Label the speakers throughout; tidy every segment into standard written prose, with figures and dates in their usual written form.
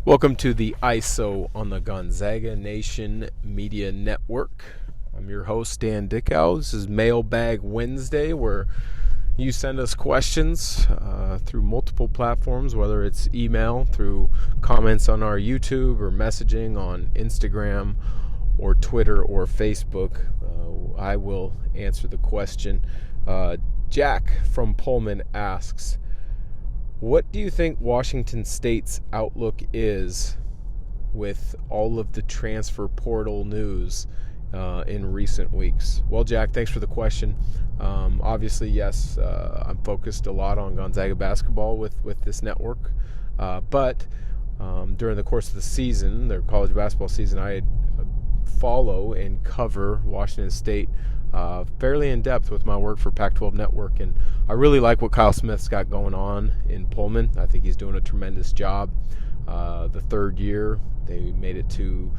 Speaker 1: Welcome to the ISO on the Gonzaga Nation Media Network. I'm your host, Dan Dickau. This is Mailbag Wednesday, where you send us questions through multiple platforms, whether it's email, through comments on our YouTube, or messaging on Instagram or Twitter or Facebook. I will answer the question. Jack from Pullman asks, what do you think Washington State's outlook is with all of the transfer portal news in recent weeks? Well, Jack, thanks for the question. Obviously, yes, I'm focused a lot on Gonzaga basketball with this network. But during the course of the season, their college basketball season, I follow and cover Washington State fairly in depth with my work for Pac-12 Network, and I really like what Kyle Smith's got going on in Pullman. I think he's doing a tremendous job. The third year, they made it to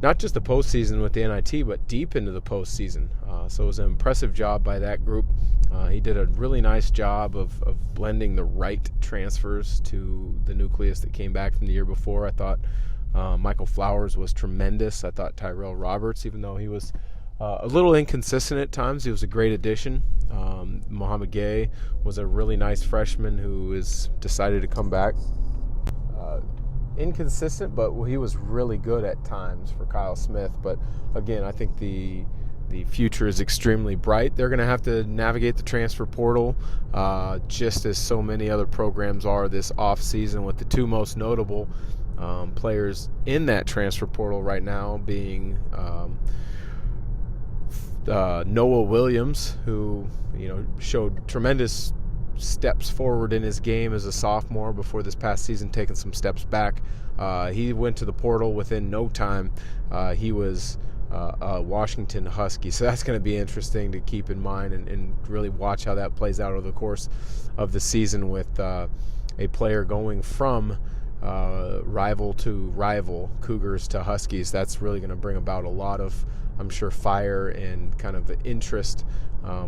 Speaker 1: not just the postseason with the NIT, but deep into the postseason. So it was an impressive job by that group. He did a really nice job of blending the right transfers to the nucleus that came back from the year before. I thought Michael Flowers was tremendous. I thought Tyrell Roberts, even though he was a little inconsistent at times, he was a great addition. Mohamed Gay was a really nice freshman who has decided to come back. Inconsistent, but he was really good at times for Kyle Smith. But again, I think the future is extremely bright. They're going to have to navigate the transfer portal just as so many other programs are this offseason, with the two most notable players in that transfer portal right now being Noah Williams, who showed tremendous steps forward in his game as a sophomore before this past season, taking some steps back. He went to the portal within no time. He was a Washington Husky, so that's going to be interesting to keep in mind and really watch how that plays out over the course of the season, with a player going from rival to rival, Cougars to Huskies. That's really going to bring about a lot of, I'm sure, fire and kind of interest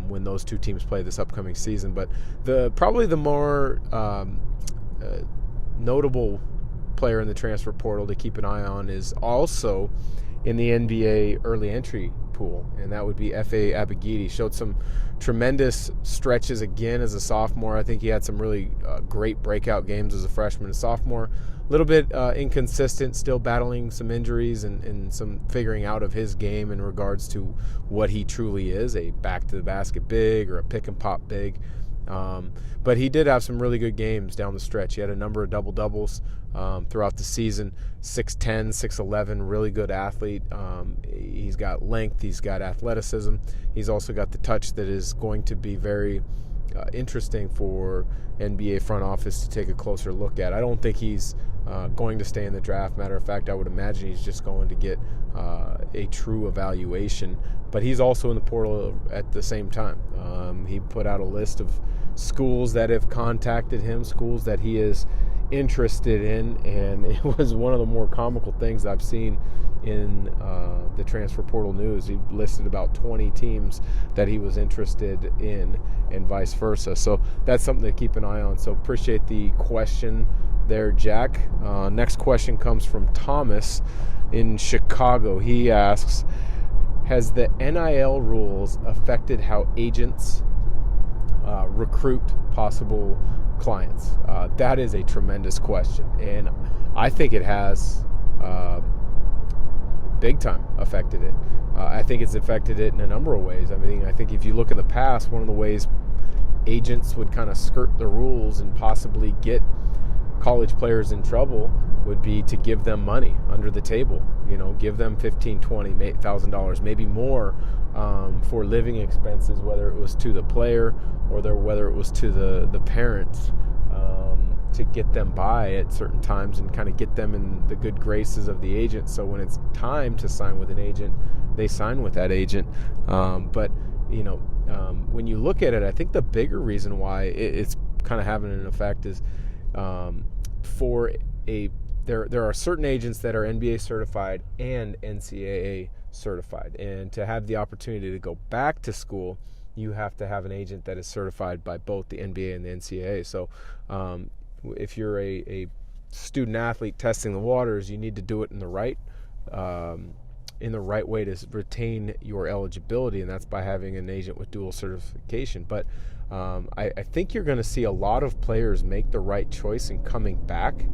Speaker 1: when those two teams play this upcoming season. But probably the more notable player in the transfer portal to keep an eye on is also in the NBA early entry pool, and that would be F.A. Abogidi. Showed some tremendous stretches again as a sophomore. I think he had some really great breakout games as a freshman and sophomore. A little bit inconsistent, still battling some injuries and some figuring out of his game in regards to what he truly is, a back-to-the-basket big or a pick-and-pop big. But he did have some really good games down the stretch. He had a number of double-doubles throughout the season. 6'10", 6'11", really good athlete. He's got length. He's got athleticism. He's also got the touch that is going to be very interesting for NBA front office to take a closer look at. I don't think he's going to stay in the draft. Matter of fact, I would imagine he's just going to get a true evaluation. But he's also in the portal at the same time. He put out a list of schools that have contacted him, schools that he is interested in, and it was one of the more comical things I've seen in the transfer portal news. He listed about 20 teams that he was interested in, and vice versa. So that's something to keep an eye on. So appreciate the question there, Jack. Next question comes from Thomas in Chicago. He asks, has the NIL rules affected how agents recruit possible clients? That is a tremendous question, and I think it has big time affected it. I think it's affected it in a number of ways. I mean, I think if you look in the past, one of the ways agents would kind of skirt the rules and possibly get college players in trouble would be to give them money under the table. Give them $15,000, $20,000, $8,000, maybe more for living expenses, whether it was to the player or whether it was to the parents, to get them by at certain times and kind of get them in the good graces of the agent. So when it's time to sign with an agent, they sign with that agent. But when you look at it, I think the bigger reason why it's kind of having an effect is there are certain agents that are NBA certified and NCAA certified, and to have the opportunity to go back to school, you have to have an agent that is certified by both the NBA and the NCAA. So if you're a student athlete testing the waters, you need to do it in the right way to retain your eligibility, and that's by having an agent with dual certification. But I think you're going to see a lot of players make the right choice in coming back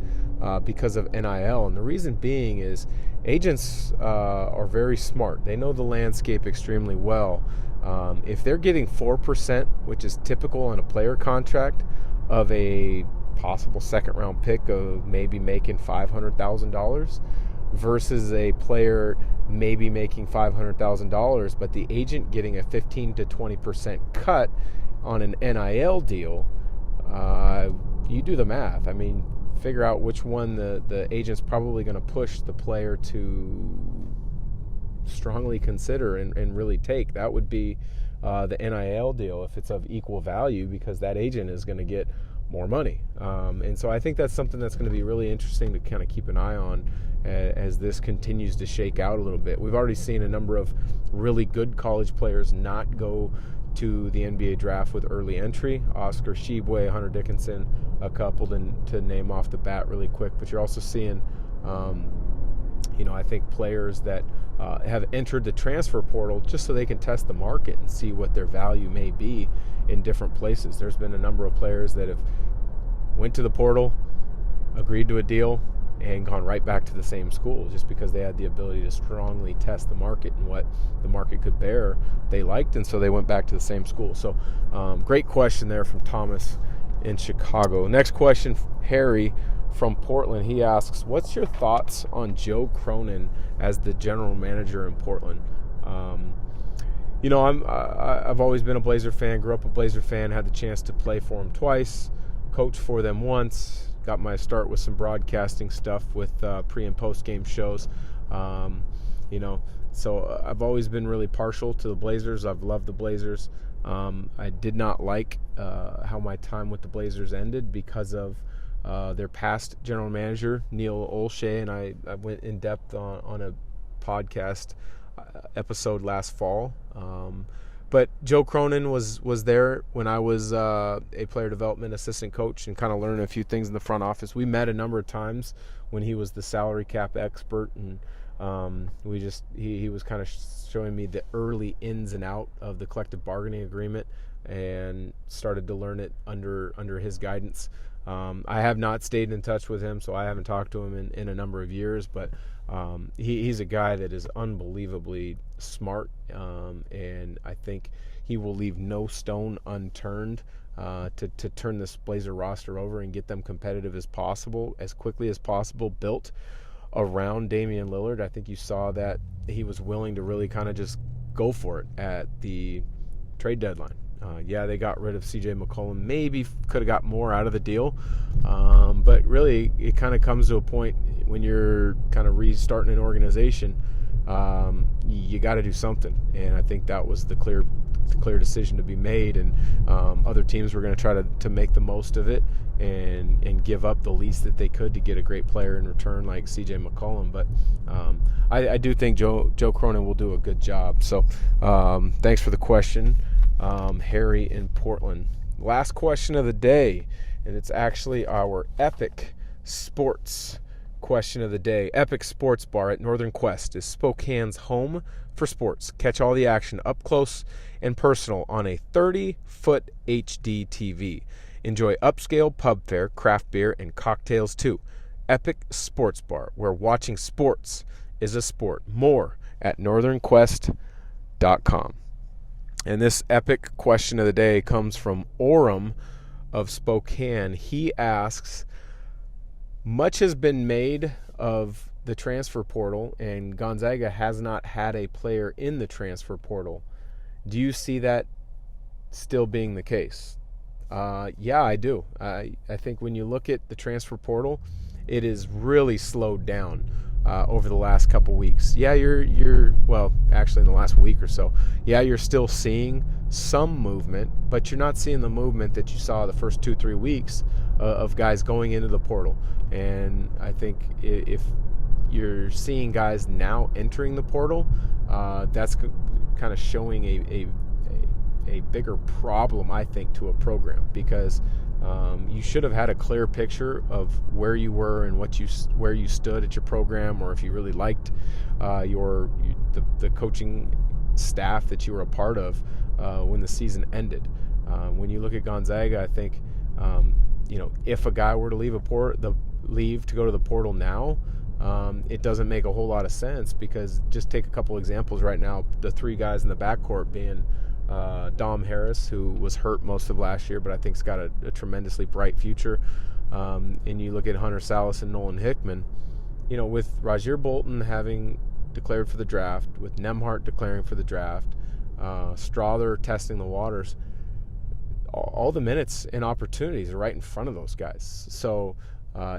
Speaker 1: because of NIL. And the reason being is agents are very smart. They know the landscape extremely well. If they're getting 4%, which is typical in a player contract, of a possible second-round pick of maybe making $500,000 versus a player maybe making $500,000, but the agent getting a 15 to 20% cut on an NIL deal, you do the math. I mean, figure out which one the agent's probably going to push the player to strongly consider and really take. That would be the NIL deal if it's of equal value, because that agent is going to get more money. And so I think that's something that's going to be really interesting to kind of keep an eye on as this continues to shake out a little bit. We've already seen a number of really good college players not go to the NBA draft with early entry. Oscar Tshiebwe, Hunter Dickinson, a couple to name off the bat really quick. But you're also seeing, I think players that have entered the transfer portal just so they can test the market and see what their value may be in different places. There's been a number of players that have went to the portal, agreed to a deal, and gone right back to the same school just because they had the ability to strongly test the market and what the market could bear they liked, and so they went back to the same school. So great question there from Thomas in Chicago. Next question, Harry from Portland. He asks, what's your thoughts on Joe Cronin as the general manager in Portland? I've always been a Blazer fan, grew up a Blazer fan, had the chance to play for him twice, coach for them once, got my start with some broadcasting stuff with pre and post game shows. So I've always been really partial to the Blazers. I've loved the Blazers. I did not like how my time with the Blazers ended because of their past general manager, Neil Olshey, and I went in depth on a podcast episode last fall. But Joe Cronin was there when I was a player development assistant coach and kind of learned a few things in the front office. We met a number of times when he was the salary cap expert, and he was kind of showing me the early ins and out of the collective bargaining agreement, and started to learn it under his guidance. I have not stayed in touch with him, so I haven't talked to him in a number of years, but he's a guy that is unbelievably smart, and I think he will leave no stone unturned to turn this Blazer roster over and get them competitive as possible, as quickly as possible, built around Damian Lillard. I think you saw that he was willing to really kind of just go for it at the trade deadline. They got rid of CJ McCollum. Maybe could have got more out of the deal. But really, it kind of comes to a point when you're kind of restarting an organization, you got to do something. And I think that was the clear decision to be made. And other teams were going to try to make the most of it and give up the least that they could to get a great player in return like CJ McCollum. But I do think Joe Cronin will do a good job. So thanks for the question. Harry in Portland. Last question of the day, and it's actually our Epic Sports question of the day. Epic Sports Bar at Northern Quest is Spokane's home for sports. Catch all the action up close and personal on a 30-foot HD TV. Enjoy upscale pub fare, craft beer, and cocktails too. Epic Sports Bar, where watching sports is a sport. More at northernquest.com. And this epic question of the day comes from Orem of Spokane. He asks, much has been made of the transfer portal, and Gonzaga has not had a player in the transfer portal. Do you see that still being the case? Yeah, I do. I think when you look at the transfer portal, it is really slowed down over the last couple weeks. Yeah, well, actually in the last week or so, yeah, you're still seeing some movement, but you're not seeing the movement that you saw the first 2-3 weeks of guys going into the portal. And I think if you're seeing guys now entering the portal, that's kind of showing a bigger problem, I think, to a program, because You should have had a clear picture of where you were and where you stood at your program, or if you really liked the coaching staff that you were a part of when the season ended. When you look at Gonzaga, I think if a guy were to leave to go to the portal now, it doesn't make a whole lot of sense, because just take a couple examples right now. The three guys in the backcourt being Dom Harris, who was hurt most of last year, but I think's got a tremendously bright future. And you look at Hunter Salas and Nolan Hickman, with Rajir Bolton having declared for the draft, with Nemhart declaring for the draft, Strother testing the waters, all the minutes and opportunities are right in front of those guys. So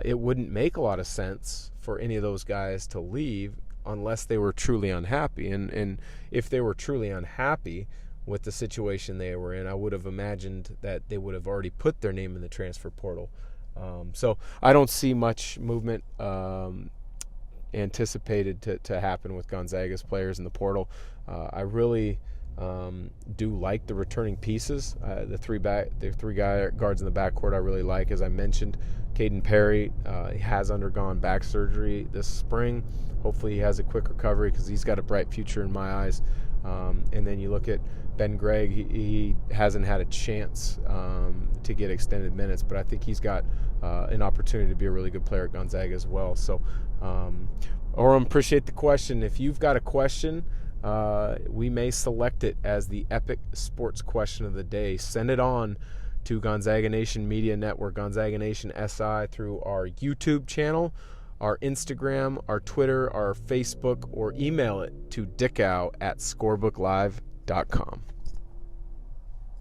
Speaker 1: it wouldn't make a lot of sense for any of those guys to leave unless they were truly unhappy. And if they were truly unhappy with the situation they were in, I would have imagined that they would have already put their name in the transfer portal. So I don't see much movement anticipated to happen with Gonzaga's players in the portal. I really do like the returning pieces. The three guards in the backcourt I really like. As I mentioned, Caden Perry has undergone back surgery this spring. Hopefully he has a quick recovery, because he's got a bright future in my eyes. And then you look at Ben Gregg, he hasn't had a chance to get extended minutes, but I think he's got an opportunity to be a really good player at Gonzaga as well. So, Orem, appreciate the question. If you've got a question, we may select it as the Epic Sports Question of the Day. Send it on to Gonzaga Nation Media Network, Gonzaga Nation SI, through our YouTube channel, our Instagram, our Twitter, our Facebook, or email it to Dickau@scorebooklive.com.